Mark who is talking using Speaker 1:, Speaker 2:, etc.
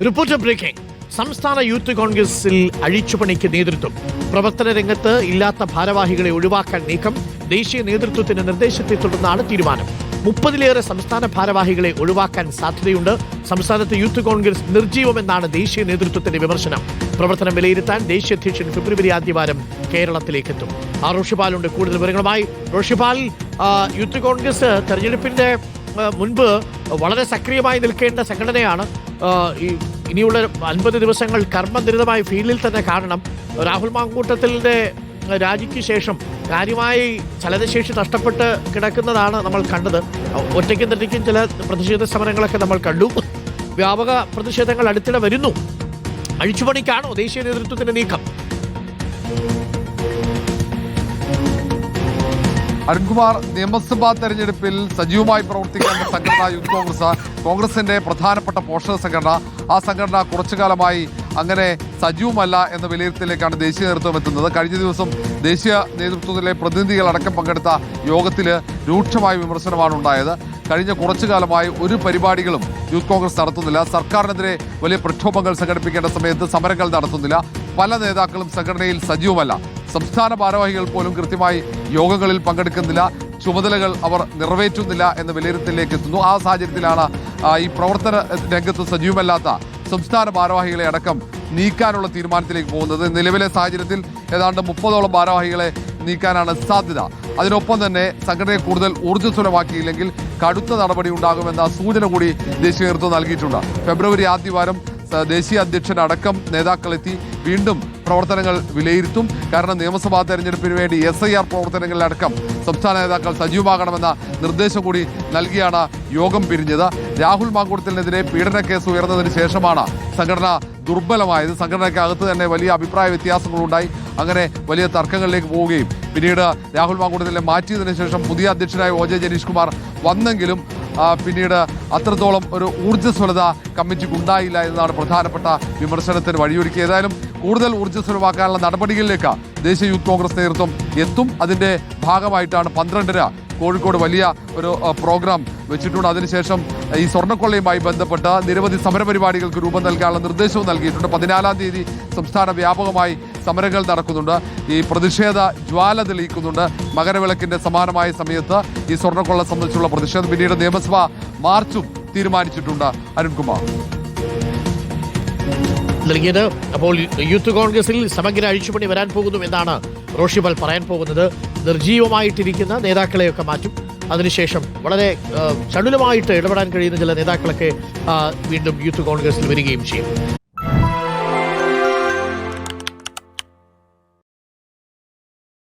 Speaker 1: Reporter breaking. സംസ്ഥാന youth കോൺഗ്രസിൽ അഴിച്ചുപണിക്ക് നേതൃത്വം. പ്രവർത്തന രംഗത്ത് ഇല്ലാത്ത ഭാരവാഹികളെ ഒഴിവാക്കാൻ നീക്കം. ദേശീയ നേതൃത്വത്തിന്റെ നിർദ്ദേശത്തെ തുടർന്നാണ് തീരുമാനം. 30-ലേറെ സംസ്ഥാന ഭാരവാഹികളെ ഒഴിവാക്കാൻ സാധ്യതയുണ്ട്. സംസ്ഥാനത്ത് യൂത്ത് കോൺഗ്രസ് നിർജീവമെന്നാണ് ദേശീയ നേതൃത്വത്തിന്റെ വിമർശനം. പ്രവർത്തനം വിലയിരുത്താൻ ദേശീയ അധ്യക്ഷൻ ഫെബ്രുവരി ആദ്യവാരം കേരളത്തിലേക്കെത്തും. റോഷിപാലുണ്ട് കൂടുതൽ വിവരങ്ങളുമായി. റോഷിപാൽ, യൂത്ത് കോൺഗ്രസ് തെരഞ്ഞെടുപ്പിന്റെ മുൻപ് വളരെ സക്രിയമായി നിൽക്കേണ്ട സംഘടനയാണ്. ഇനിയുള്ള 50 ദിവസങ്ങൾ കർമ്മനിരതമായി ഫീൽഡിൽ തന്നെ കാണണം. രാഹുൽ മാങ്കൂട്ടത്തിൻ്റെ രാജിക്ക് ശേഷം കാര്യമായി ചലനശേഷി നഷ്ടപ്പെട്ട് കിടക്കുന്നതാണ് നമ്മൾ കണ്ടത്. ഒറ്റയ്ക്കും തെറ്റയ്ക്കും ചില പ്രതിഷേധ സമരങ്ങളൊക്കെ നമ്മൾ കണ്ടു. വ്യാപക പ്രതിഷേധങ്ങൾ അടുത്തിടെ വരുന്നു. അഴിച്ചുപണിക്കാണോ ദേശീയ നേതൃത്വത്തിന്റെ നീക്കം?
Speaker 2: അരുൺകുമാർ, നിയമസഭാ തെരഞ്ഞെടുപ്പിൽ സജീവമായി പ്രവർത്തിക്കേണ്ട സംഘടന യൂത്ത് കോൺഗ്രസിന്റെ പ്രധാനപ്പെട്ട പോഷക സംഘടന. ആ സംഘടന കുറച്ചു കാലമായി അങ്ങനെ സജീവമല്ല എന്ന വിലയിരുത്തലിലേക്കാണ് ദേശീയ നേതൃത്വം എത്തുന്നത്. കഴിഞ്ഞ ദിവസം ദേശീയ നേതൃത്വത്തിലെ പ്രതിനിധികളടക്കം പങ്കെടുത്ത യോഗത്തിൽ രൂക്ഷമായ വിമർശനമാണ് ഉണ്ടായത്. കഴിഞ്ഞ കുറച്ചു കാലമായി ഒരു പരിപാടികളും യൂത്ത് കോൺഗ്രസ് നടത്തുന്നില്ല. സർക്കാരിനെതിരെ വലിയ പ്രക്ഷോഭങ്ങൾ സംഘടിപ്പിക്കേണ്ട സമയത്ത് സമരങ്ങൾ നടത്തുന്നില്ല. പല നേതാക്കളും സംഘടനയിൽ സജീവമല്ല. സംസ്ഥാന ഭാരവാഹികൾ പോലും കൃത്യമായി യോഗങ്ങളിൽ പങ്കെടുക്കുന്നില്ല. ചുമതലകൾ അവർ നിറവേറ്റുന്നില്ല എന്ന വിലയിരുത്തലിലേക്ക് എത്തുന്നു. ആ സാഹചര്യത്തിലാണ് ഈ പ്രവർത്തന രംഗത്ത് സജീവമല്ലാത്ത സംസ്ഥാന ഭാരവാഹികളെ അടക്കം നീക്കാനുള്ള തീരുമാനത്തിലേക്ക് പോകുന്നത്. നിലവിലെ സാഹചര്യത്തിൽ ഏതാണ്ട് 30ഓളം ഭാരവാഹികളെ നീക്കാനാണ് സാധ്യത. അതിനൊപ്പം തന്നെ സംഘടനയെ കൂടുതൽ ഊർജ്ജസ്വലമാക്കിയില്ലെങ്കിൽ കടുത്ത നടപടി ഉണ്ടാകുമെന്ന സൂചന കൂടി ദേശീയ നേതൃത്വം നൽകിയിട്ടുണ്ട്. ഫെബ്രുവരി ആദ്യവാരം ദേശീയ അധ്യക്ഷനടക്കം നേതാക്കളെത്തി വീണ്ടും പ്രവർത്തനങ്ങൾ വിലയിരുത്തും. കാരണം നിയമസഭാ തെരഞ്ഞെടുപ്പിന് വേണ്ടി SIR പ്രവർത്തനങ്ങളിലടക്കം സംസ്ഥാന നേതാക്കൾ സജീവമാകണമെന്ന നിർദ്ദേശം കൂടി നൽകിയാണ് യോഗം പിരിഞ്ഞത്. രാഹുൽ മാങ്കൂട്ടത്തിനെതിരെ പീഡന കേസ് ഉയർന്നതിന് ശേഷമാണ് സംഘടന ദുർബലമായത്. സംഘടനയ്ക്കകത്ത് തന്നെ വലിയ അഭിപ്രായ വ്യത്യാസങ്ങളുണ്ടായി. അങ്ങനെ വലിയ തർക്കങ്ങളിലേക്ക് പോവുകയും പിന്നീട് രാഹുൽ മാങ്കൂട്ടത്തിനെ മാറ്റിയതിനു ശേഷം പുതിയ അധ്യക്ഷനായ OJ ജനീഷ് കുമാർ വന്നെങ്കിലും പിന്നീട് അത്രത്തോളം ഒരു ഊർജ്ജസ്വലത കമ്മിറ്റിക്ക് ഉണ്ടായില്ല എന്നതാണ് പ്രധാനപ്പെട്ട വിമർശനത്തിന് വഴിയൊരുക്കി. ഏതായാലും കൂടുതൽ ഊർജ്ജസ്വലമാക്കാനുള്ള നടപടികളിലേക്ക് ദേശീയ യൂത്ത് കോൺഗ്രസ് നേതൃത്വം എത്തും. അതിൻ്റെ ഭാഗമായിട്ടാണ് 12:30 കോഴിക്കോട് വലിയ ഒരു പ്രോഗ്രാം വെച്ചിട്ടുണ്ട്. അതിനുശേഷം ഈ സ്വർണ്ണക്കൊള്ളയുമായി ബന്ധപ്പെട്ട് നിരവധി സമരപരിപാടികൾക്ക് രൂപം നൽകാനുള്ള നിർദ്ദേശവും നൽകിയിട്ടുണ്ട്. 14-ാം തീയതി സംസ്ഥാന വ്യാപകമായി സമരങ്ങൾ നടക്കുന്നുണ്ട്. ഈ പ്രതിഷേധ ജ്വാല തെളിയിക്കുന്നുണ്ട്. മകരവിളക്കിന്റെ സമാനമായ സമയത്ത് ഈ സ്വർണ്ണക്കൊള്ള സംബന്ധിച്ചുള്ള പ്രതിഷേധം. പിന്നീട് നിയമസഭാ മാർച്ചും തീരുമാനിച്ചിട്ടുണ്ട്. അരുൺകുമാർ
Speaker 1: നൽകിയത്. അപ്പോൾ യൂത്ത് കോൺഗ്രസിൽ സമഗ്ര അഴിച്ചുപണി വരാൻ പോകുന്നു എന്നാണ് റോഷിപാൽ പറയാൻ പോകുന്നത്. നിർജീവമായിട്ടിരിക്കുന്ന നേതാക്കളെയൊക്കെ മാറ്റും. അതിനുശേഷം വളരെ ചടുലമായിട്ട് ഇടപെടാൻ കഴിയുന്ന ചില നേതാക്കളൊക്കെ വീണ്ടും യൂത്ത് കോൺഗ്രസിൽ വരികയും ചെയ്യും.